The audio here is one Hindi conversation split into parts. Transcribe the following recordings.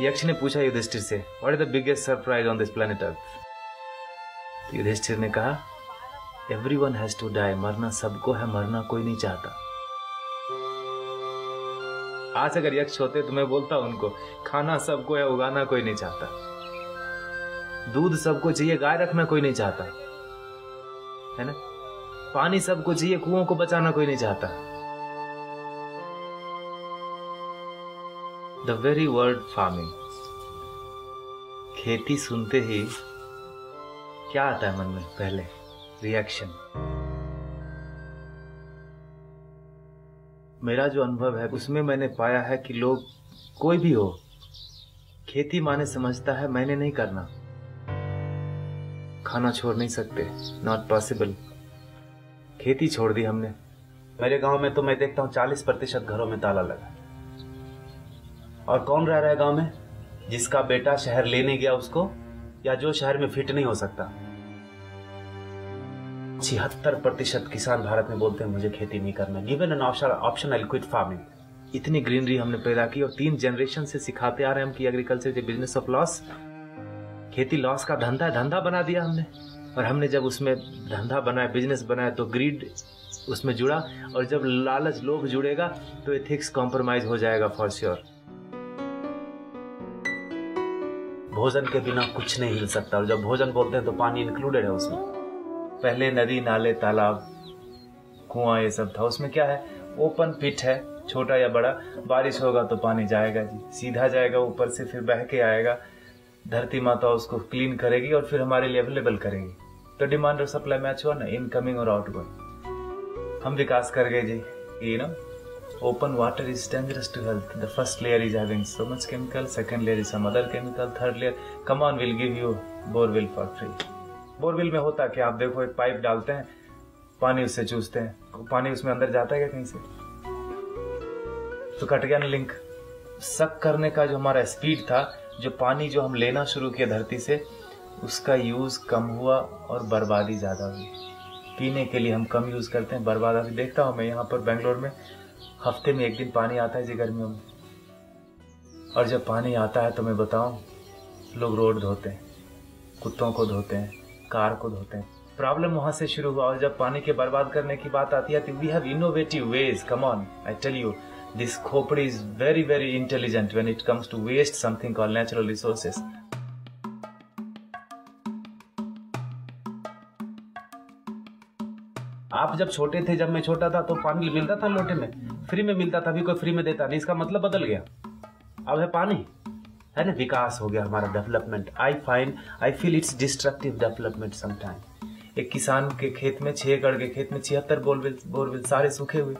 यक्ष ने पूछा युधिष्ठिर से, what is the biggest surprise on this planet earth? Yudhishthir ने कहा, एवरीवन हैज टू डाई, मरना सबको है, मरना कोई नहीं चाहता। आज अगर यक्ष होते तो मैं बोलता उनको, खाना सबको है, उगाना कोई नहीं चाहता। दूध सबको चाहिए, गाय रखना कोई नहीं चाहता, है ना। पानी सबको चाहिए, कुओं को बचाना कोई नहीं चाहता। द वेरी वर्ड फार्मिंग, खेती सुनते ही क्या आता है मन में? पहले रिएक्शन। मेरा जो अनुभव है उसमें मैंने पाया है कि लोग, कोई भी हो, खेती माने समझता है मैंने नहीं करना, खाना छोड़ नहीं सकते, नॉट पॉसिबल। खेती छोड़ दी हमने। मेरे गांव में तो मैं देखता हूं 40% घरों में ताला लगा। और कौन रह रहा है गांव में? जिसका बेटा शहर लेने गया उसको, या जो शहर में फिट नहीं हो सकता। 76% किसान भारत में बोलते हैं मुझे खेती नहीं करना। Given an option I quit farming. इतनी ग्रीनरी हमने पैदा की और 3 जनरेशन से सिखाते आ रहे हैं हम कि agriculture is business of loss. खेती लॉस का धंधा है, धंधा बना दिया हमने। और हमने जब उसमें धंधा बनाया, बिजनेस बनाया, तो ग्रीड उसमें जुड़ा। और जब लालच, लोभ जुड़ेगा तो एथिक्स कॉम्प्रोमाइज हो जाएगा फॉर श्योर। भोजन के बिना कुछ नहीं हिल सकता। और जब भोजन बोलते हैं तो पानी इंक्लूडेड है उसमें। पहले नदी, नाले, तालाब, कुआं ये सब था। उसमें क्या है? ओपन पिट है, छोटा या बड़ा। बारिश होगा तो पानी जाएगा जी, सीधा जाएगा ऊपर से, फिर बह के आएगा। धरती माता उसको क्लीन करेगी और फिर हमारे लिए अवेलेबल करेगी। तो डिमांड और सप्लाई मैच हुआ ना, इनकमिंग और आउटगोइंग। हम विकास कर गए जी, you know. Open water is dangerous to health. The first layer is having so much chemical, second layer is some other chemical, third layer, come on, we'll give you borewell for free. Borewell में होता क्या? आप देखो, एक पाइप डालते हैं, पानी उससे चूसते हैं, पानी उसमें अंदर जाता है क्या कहीं से? तो कट गया ना लिंक। सक करने का जो हमारा स्पीड था, जो पानी जो हम लेना शुरू किया धरती से, उसका यूज कम हुआ और बर्बादी ज्यादा हुई। पीने के लिए हम कम यूज करते हैं, बर्बाद। अभी देखता हूं मैं यहाँ पर बेंगलोर में हफ्ते में 1 दिन पानी आता है जी, गर्मियों में। और जब पानी आता है तो मैं बताऊं, लोग रोड धोते हैं, कुत्तों को धोते हैं, कार को धोते हैं। प्रॉब्लम वहां से शुरू हुआ। और जब पानी के बर्बाद करने की बात आती है तो we have innovative ways. Come on, I tell you, this खोपड़ी is very very intelligent when it comes to waste something called natural resources. आप जब छोटे थे, जब मैं छोटा था, तो पानी मिलता था लोटे में, फ्री में मिलता था। अभी कोई फ्री में देता नहीं, इसका मतलब बदल गया। अब है पानी, है ना। विकास हो गया हमारा, development. I feel it's destructive development sometime. एक किसान के खेत में, 6 एकड़ के खेत में 76 बोरवेल सारे सूखे हुए।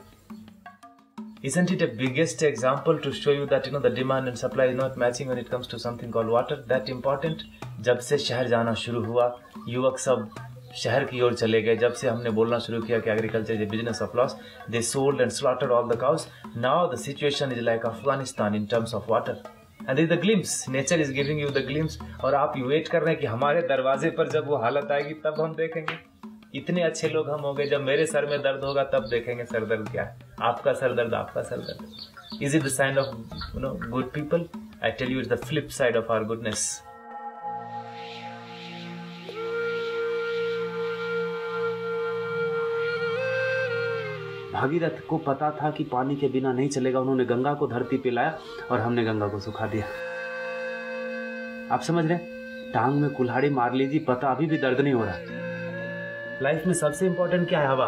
Isn't it a biggest example to show you that the demand and supply is not matching when it comes to something called water? That important? जब से शहर जाना शुरू हुआ, युवक सब शहर की ओर चले गए। जब से हमने बोलना शुरू किया कि agriculture is business of loss, they sold and slaughtered all the cows. Now the situation is like Afghanistan in terms of water. And is the glimpse, nature is giving you the glimpse. और आप वेट कर रहे हैं कि हमारे दरवाजे पर जब वो हालत आएगी तब हम देखेंगे। इतने अच्छे लोग हम हो गए, जब मेरे सर में दर्द होगा तब देखेंगे सर दर्द क्या है। आपका सर दर्द, आपका सर दर्द। Is it the sign of good people? I tell you, it's the flip side of our goodness. Bhagirath को पता था कि पानी के बिना नहीं चलेगा। उन्होंने गंगा को धरती पे लाया और हमने गंगा को सुखा दिया। आप समझ रहे? टांग में कुल्हाड़ी मार लीजिए, पता अभी भी दर्द नहीं हो रहा। लाइफ में सबसे इंपॉर्टेंट क्या है? हवा।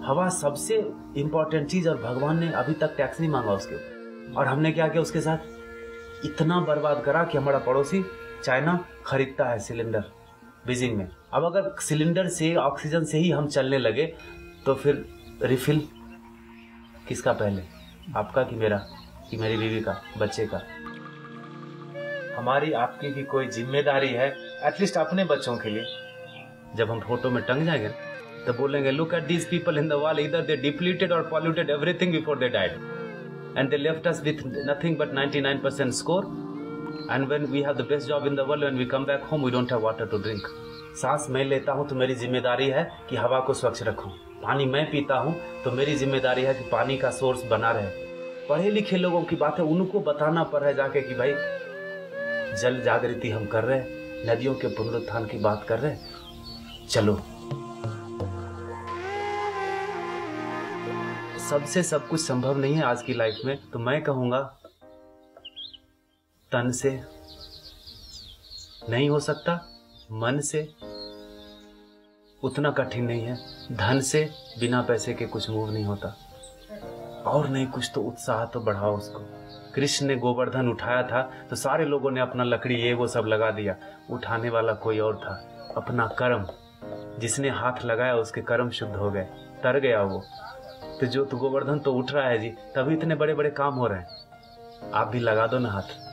हवा सबसे इंपॉर्टेंट चीज, और भगवान ने अभी तक टैक्स नहीं मांगा उसके ऊपर। और हमने क्या किया उसके साथ? इतना बर्बाद करा कि हमारा पड़ोसी चाइना खरीदता है सिलेंडर बीजिंग में। अब अगर सिलेंडर से, ऑक्सीजन से ही हम चलने लगे तो फिर रिफिल किसका पहले? आपका कि मेरा, कि मेरी बीवी का, बच्चे का? हमारी आपकी भी कोई जिम्मेदारी है, एटलीस्ट अपने बच्चों के लिए। जब हम फोटो में टंग जाएंगे तो बोलेंगे, look at these people in the wall, either they depleted और polluted everything before they died and they left us with nothing but 99% score. And when we have the best job in the world, when we come back home we don't have water to drink. सांस मैं लेता हूं तो मेरी जिम्मेदारी है कि हवा को स्वच्छ रखूं। पानी मैं पीता हूं तो मेरी जिम्मेदारी है कि पानी का सोर्स बना रहे। पढ़े लिखे लोगों की बात है, उनको बताना पड़ रहा है जाके कि भाई जल जागृति हम कर रहे हैं, नदियों के पुनरुत्थान की बात कर रहे हैं। चलो, सबसे सब कुछ संभव नहीं है आज की लाइफ में, तो मैं कहूंगा तन से नहीं हो सकता, मन से उतना कठिन नहीं है, धन से बिना पैसे के कुछ मूव नहीं होता, और नहीं कुछ तो उत्साह तो बढ़ाओ उसको। कृष्ण ने गोवर्धन उठाया था तो सारे लोगों ने अपना लकड़ी ये वो सब लगा दिया, उठाने वाला कोई और था। अपना कर्म, जिसने हाथ लगाया उसके कर्म शुद्ध हो गए, तर गया वो। तो गोवर्धन तो उठ रहा है जी, तभी इतने बड़े बड़े काम हो रहे हैं। आप भी लगा दो ना हाथ।